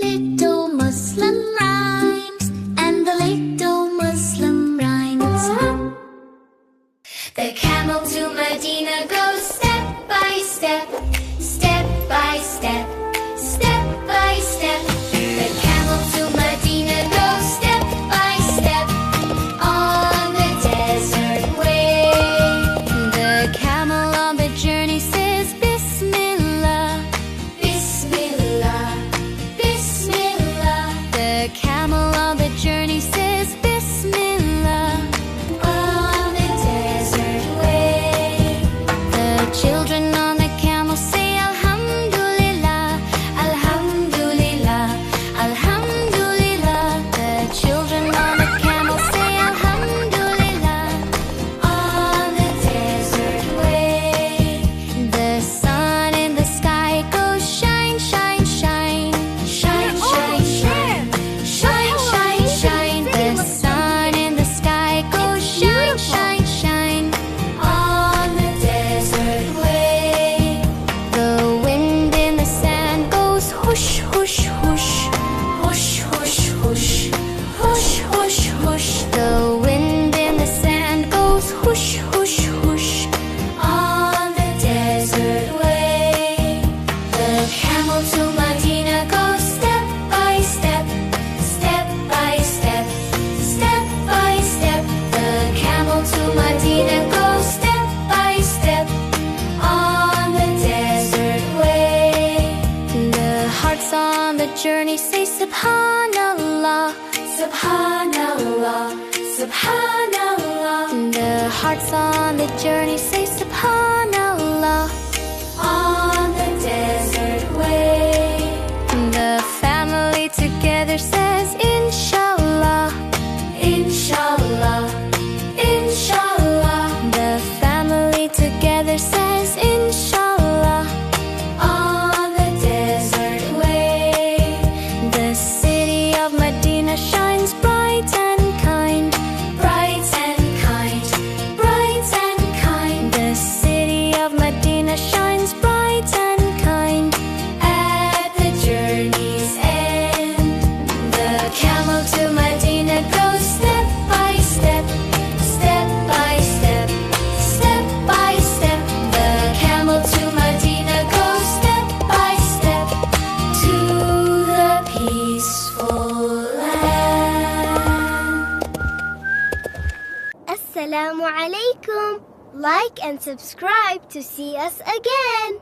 Little Muslim rhymes, and the little Muslim rhymes. The camel to Medina goes step by step, step by step, step by step. The camel to Medina goes step by step on the desert way. The camel on the journey says Bismillah, Bismillah, Bismillah. The camel on the journey says Bismillah on the desert way. The children on the camel say Alhamdulillah, Alhamdulillah, Alhamdulillah. The children on the camel say Alhamdulillah on the desert way. The sun in the sky goes shine, shine, shine, shine, shine, shine, shine, shine, shine. The sun in the sky goes shine, shine, shine on the desert way. The wind in the sand goes whoosh, whoosh, whoosh, whoosh, whoosh, whoosh, whoosh, whoosh, whoosh. The wind in the sand goes whoosh, whoosh, whoosh on the desert way. The camel to Medina goes step by step, step by step, step by step. The camel to Medina goes step by step on the desert way. The hearts on the journey say SubhanAllah, SubhanAllah, SubhanAllah. The hearts on the journey say SubhanAllah on the desert way. The family together says Inshallah, Inshallah, Inshallah. The family together says Inshallah on the desert way. The city of Medina shines bright and kind, bright and kind, bright and kind. The city of Medina shines bright and kind at the journey's end. The camel to Medina goes step by step, step by step, step by step. The camel to Medina goes step by step to the peaceful land. Assalamu alaikum. Like and subscribe to see us again.